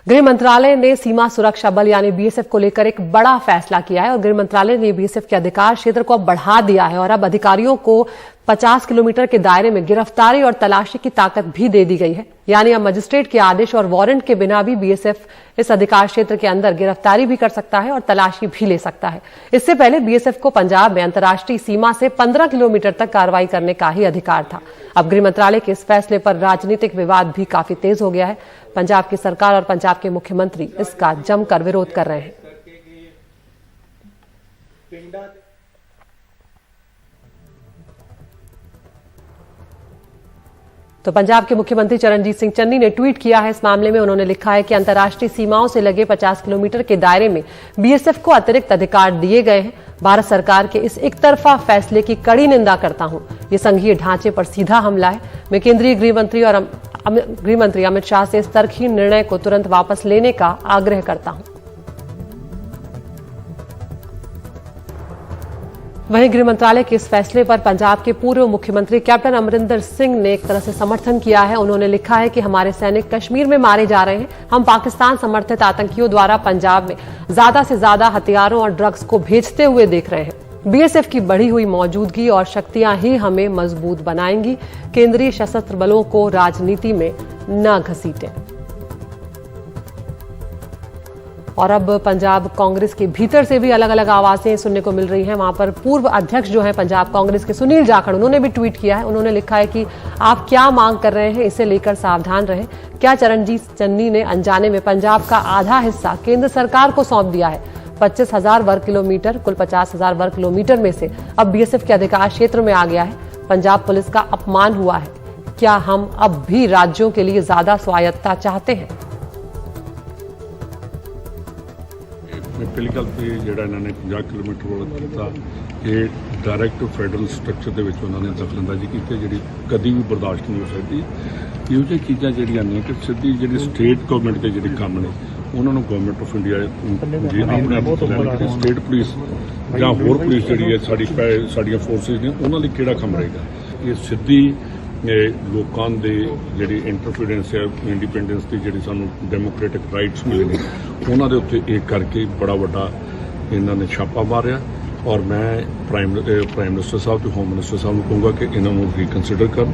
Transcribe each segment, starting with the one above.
गृह मंत्रालय ने सीमा सुरक्षा बल यानी बीएसएफ को लेकर एक बड़ा फैसला किया है और गृह मंत्रालय ने बीएसएफ के अधिकार क्षेत्र को अब बढ़ा दिया है और अब अधिकारियों को 50 किलोमीटर के दायरे में गिरफ्तारी और तलाशी की ताकत भी दे दी गई है। यानी अब मजिस्ट्रेट के आदेश और वारंट के बिना भी बीएसएफ इस अधिकार क्षेत्र के अंदर गिरफ्तारी भी कर सकता है और तलाशी भी ले सकता है। इससे पहले बीएसएफ को पंजाब में अंतर्राष्ट्रीय सीमा से 15 किलोमीटर तक कार्रवाई करने का ही अधिकार था। अब गृह मंत्रालय के इस फैसले पर राजनीतिक विवाद भी काफी तेज हो गया है। पंजाब की सरकार और पंजाब के मुख्यमंत्री इसका जमकर विरोध कर रहे हैं। तो पंजाब के मुख्यमंत्री चरणजीत सिंह चन्नी ने ट्वीट किया है इस मामले में। उन्होंने लिखा है कि अंतर्राष्ट्रीय सीमाओं से लगे 50 किलोमीटर के दायरे में बीएसएफ को अतिरिक्त अधिकार दिए गए हैं। भारत सरकार के इस एक तरफा फैसले की कड़ी निंदा करता हूं। ये संघीय ढांचे पर सीधा हमला है। मैं केंद्रीय गृहमंत्री अमित शाह से इस तर्कहीन निर्णय को तुरंत वापस लेने का आग्रह करता हूं। वहीं गृह मंत्रालय के इस फैसले पर पंजाब के पूर्व मुख्यमंत्री कैप्टन अमरिंदर सिंह ने एक तरह से समर्थन किया है। उन्होंने लिखा है कि हमारे सैनिक कश्मीर में मारे जा रहे हैं। हम पाकिस्तान समर्थित आतंकियों द्वारा पंजाब में ज्यादा से ज्यादा हथियारों और ड्रग्स को भेजते हुए देख रहे हैं। बीएसएफ की बढ़ी हुई मौजूदगी और शक्तियां ही हमें मजबूत बनाएंगी। केंद्रीय सशस्त्र बलों को राजनीति में न घसीटें। और अब पंजाब कांग्रेस के भीतर से भी अलग अलग आवाजें सुनने को मिल रही हैं। वहां पर पूर्व अध्यक्ष जो हैं पंजाब कांग्रेस के सुनील जाखड़, उन्होंने भी ट्वीट किया है। उन्होंने लिखा है कि आप क्या मांग कर रहे हैं, इसे लेकर सावधान रहें। क्या चरणजीत चन्नी ने अनजाने में पंजाब का आधा हिस्सा केंद्र सरकार को सौंप दिया है? 25,000 वर्ग किलोमीटर, कुल 50,000 वर्ग किलोमीटर में से अब बीएसएफ के अधिकार क्षेत्र में आ गया है। पंजाब पुलिस का अपमान हुआ है। क्या हम अब भी राज्यों के लिए ज्यादा स्वायत्तता चाहते हैं? पहली गल तो जोड़ा इन्होंने 50 किलोमीटर वाला किया, ये डायरैक्ट फैडरल स्ट्रक्चर के उन्होंने दखलअंदाजी की जी कभी भी बर्दाश्त नहीं हो सकती। यो जी चीज़ा जड़ियाँ ने कि सीधी जी स्टेट गवर्नमेंट के जी काम ने उन्होंने गवर्नमेंट ऑफ इंडिया जी अपने आप लैन स्टेट पुलिस या होर पुलिस जी है साड़ियाँ फोर्सिस ने उन्होंने किहड़ा काम रहेगा। ये सीधी लोगों के जी इंटरफेरेंस है इंडिपेंडेंस की जी सानू डेमोक्रेटिक राइट्स मिले ने उन्होंने उत्ते एक करके बड़ा वड्डा इन्होंने छापा मारिया। और मैं प्राइम मिनिस्टर साहब तो होम मिनिस्टर साहब को कहूँगा कि इन्होंने रिकनसिडर कर।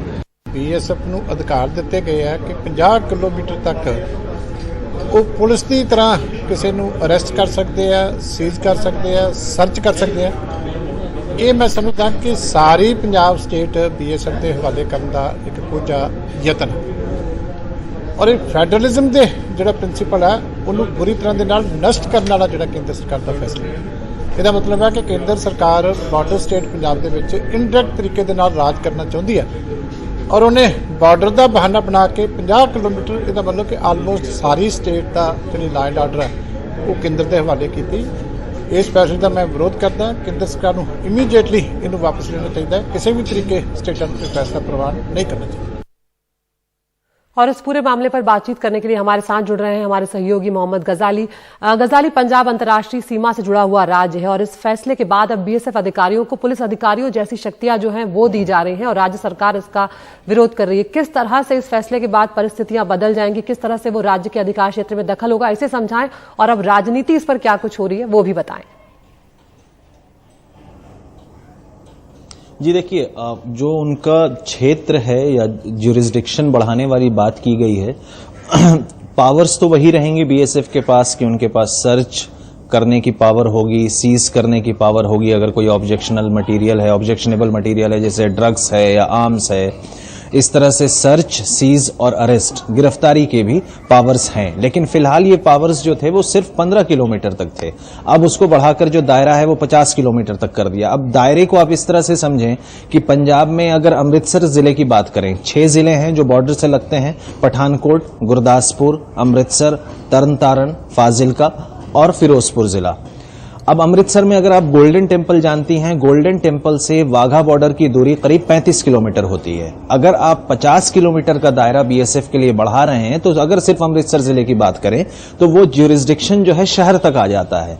बीएसएफ को अधिकार दिते गए हैं कि 50 किलोमीटर तक वो पुलिस की तरह किसी को अरेस्ट कर सकते हैं, सीज कर सकते हैं, सर्च कर सकते हैं। ये मैं समझदा कि सारी पंजाब स्टेट बीएसएफ के हवाले करने का एक कोजा यतन और ये फैडरलिज्म के जोड़ा प्रिंसीपल है उन्होंने बुरी तरह के नाल नष्ट करने वाला जोड़ा केंद्र सरकार का फैसला है। इसका मतलब है कि केंद्र सरकार बॉर्डर स्टेट पंजाब के इनडायरेक्ट तरीके के नाल राज करना चाहती है और उन्हें बॉर्डर का बहाना बना के 50 किलोमीटर इसका मतलब कि आलमोस्ट सारी स्टेट का जी लॉ एंड ऑर्डर है वो केंद्र के हवाले की। इस फैसले का मैं विरोध करता। केंद्र सरकार को इमीडिएटली इन्हें वापस लेना चाहिए। किसी भी तरीके स्टेटां को फैसला प्रवान नहीं करना चाहिए। और इस पूरे मामले पर बातचीत करने के लिए हमारे साथ जुड़ रहे हैं हमारे सहयोगी मोहम्मद गजाली। गजाली, पंजाब अंतर्राष्ट्रीय सीमा से जुड़ा हुआ राज्य है और इस फैसले के बाद अब बीएसएफ अधिकारियों को पुलिस अधिकारियों जैसी शक्तियां जो हैं वो दी जा रही हैं और राज्य सरकार इसका विरोध कर रही है। किस तरह से इस फैसले के बाद परिस्थितियां बदल जाएंगी, किस तरह से वो राज्य के अधिकार क्षेत्र में दखल होगा, इसे समझाएं और अब राजनीति इस पर क्या कुछ हो रही है वो भी बताएं। जी देखिए, जो उनका क्षेत्र है या ज्यूरिसडिक्शन बढ़ाने वाली बात की गई है, पावर्स तो वही रहेंगी बीएसएफ के पास कि उनके पास सर्च करने की पावर होगी, सीज करने की पावर होगी अगर कोई ऑब्जेक्शनेबल मटेरियल है जैसे ड्रग्स है या आर्म्स है। इस तरह से सर्च, सीज और अरेस्ट, गिरफ्तारी के भी पावर्स हैं। लेकिन फिलहाल ये पावर्स जो थे वो सिर्फ 15 किलोमीटर तक थे। अब उसको बढ़ाकर जो दायरा है वो 50 किलोमीटर तक कर दिया। अब दायरे को आप इस तरह से समझें कि पंजाब में अगर अमृतसर जिले की बात करें, 6 जिले हैं जो बॉर्डर से लगते हैं, पठानकोट, गुरदासपुर, अमृतसर, तरनतारन, फाजिलका और फिरोजपुर जिला। अब अमृतसर में अगर आप गोल्डन टेम्पल जानती हैं, गोल्डन टेम्पल से वाघा बॉर्डर की दूरी करीब 35 किलोमीटर होती है। अगर आप 50 किलोमीटर का दायरा बीएसएफ के लिए बढ़ा रहे हैं तो अगर सिर्फ अमृतसर जिले की बात करें तो वो ज्यूरिसडिक्शन जो है शहर तक आ जाता है।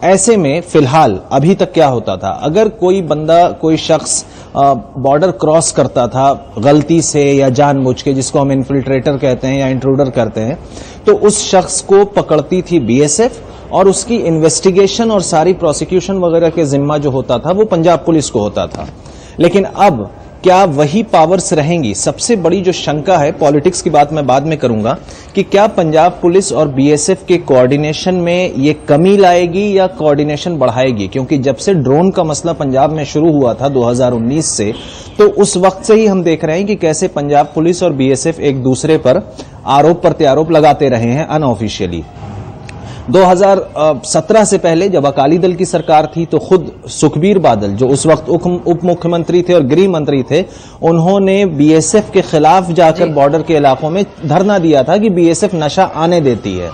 ऐसे में फिलहाल अभी तक क्या होता था, अगर कोई बंदा, कोई शख्स बॉर्डर क्रॉस करता था गलती से या जानबूझ के, जिसको हम इन्फिल्ट्रेटर कहते हैं या इंट्रूडर कहते हैं, तो उस शख्स को पकड़ती थी बीएसएफ और उसकी इन्वेस्टिगेशन और सारी प्रोसिक्यूशन वगैरह के जिम्मा जो होता था वो पंजाब पुलिस को होता था। लेकिन अब क्या वही पावर्स रहेंगी? सबसे बड़ी जो शंका है, पॉलिटिक्स की बात मैं बाद में करूंगा, कि क्या पंजाब पुलिस और बीएसएफ के कोऑर्डिनेशन में ये कमी लाएगी या कोऑर्डिनेशन बढ़ाएगी? क्योंकि जब से ड्रोन का मसला पंजाब में शुरू हुआ था 2019 से, तो उस वक्त से ही हम देख रहे हैं कि कैसे पंजाब पुलिस और बीएसएफ एक दूसरे पर आरोप प्रत्यारोप लगाते रहे हैं अनऑफिशियली। 2017 से पहले जब अकाली दल की सरकार थी तो खुद सुखबीर बादल, जो उस वक्त उप मुख्यमंत्री थे और गृह मंत्री थे, उन्होंने बीएसएफ के खिलाफ जाकर बॉर्डर के इलाकों में धरना दिया था कि बीएसएफ नशा आने देती है।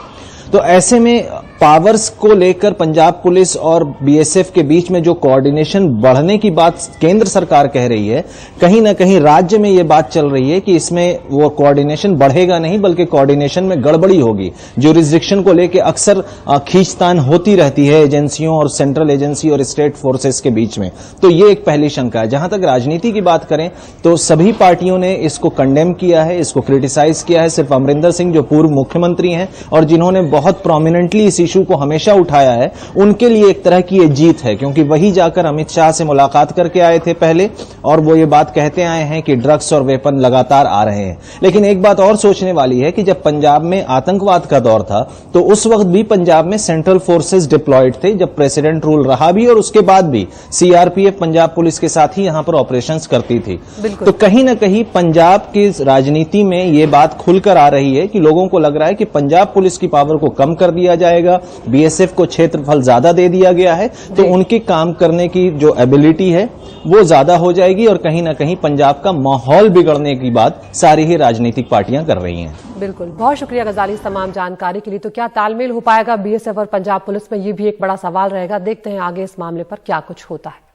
तो ऐसे में पावर्स को लेकर पंजाब पुलिस और बीएसएफ के बीच में जो कोऑर्डिनेशन बढ़ने की बात केंद्र सरकार कह रही है, कहीं ना कहीं राज्य में ये बात चल रही है कि इसमें वो कोऑर्डिनेशन बढ़ेगा नहीं बल्कि कोऑर्डिनेशन में गड़बड़ी होगी। ज्यूरिसडिक्शन को लेकर अक्सर खींचतान होती रहती है एजेंसियों और सेंट्रल एजेंसी और स्टेट फोर्सेस के बीच में। तो ये एक पहली शंका है। जहां तक राजनीति की बात करें तो सभी पार्टियों ने इसको कंडेम किया है, इसको क्रिटिसाइज किया है। सिर्फ अमरिंदर सिंह जो पूर्व मुख्यमंत्री हैं और जिन्होंने बहुत प्रोमिनेंटली इस इशू को हमेशा उठाया है, उनके लिए एक तरह की ये जीत है, क्योंकि वही जाकर अमित शाह से मुलाकात करके आए थे पहले और वो ये बात कहते आए हैं कि ड्रग्स और वेपन लगातार आ रहे हैं। लेकिन एक बात और सोचने वाली है कि जब पंजाब में आतंकवाद का दौर था तो उस वक्त भी पंजाब में सेंट्रल फोर्सेस डिप्लॉयड थे, जब प्रेसिडेंट रूल रहा भी और उसके बाद भी सीआरपीएफ पंजाब पुलिस के साथ ही यहां पर ऑपरेशंस करती थी। तो कहीं ना कहीं पंजाब की राजनीति में ये बात खुलकर आ रही है कि लोगों को लग रहा है कि पंजाब पुलिस की पावर को कम कर दिया जाएगा, बीएसएफ को क्षेत्रफल ज्यादा दे दिया गया है, तो उनके काम करने की जो एबिलिटी है वो ज्यादा हो जाएगी और कहीं ना कहीं पंजाब का माहौल बिगड़ने की बात सारी ही राजनीतिक पार्टियां कर रही हैं। बिल्कुल, बहुत शुक्रिया गजाली इस तमाम जानकारी के लिए। तो क्या तालमेल हो पाएगा बीएसएफ और पंजाब पुलिस में, ये भी एक बड़ा सवाल रहेगा। देखते हैं आगे इस मामले पर क्या कुछ होता है।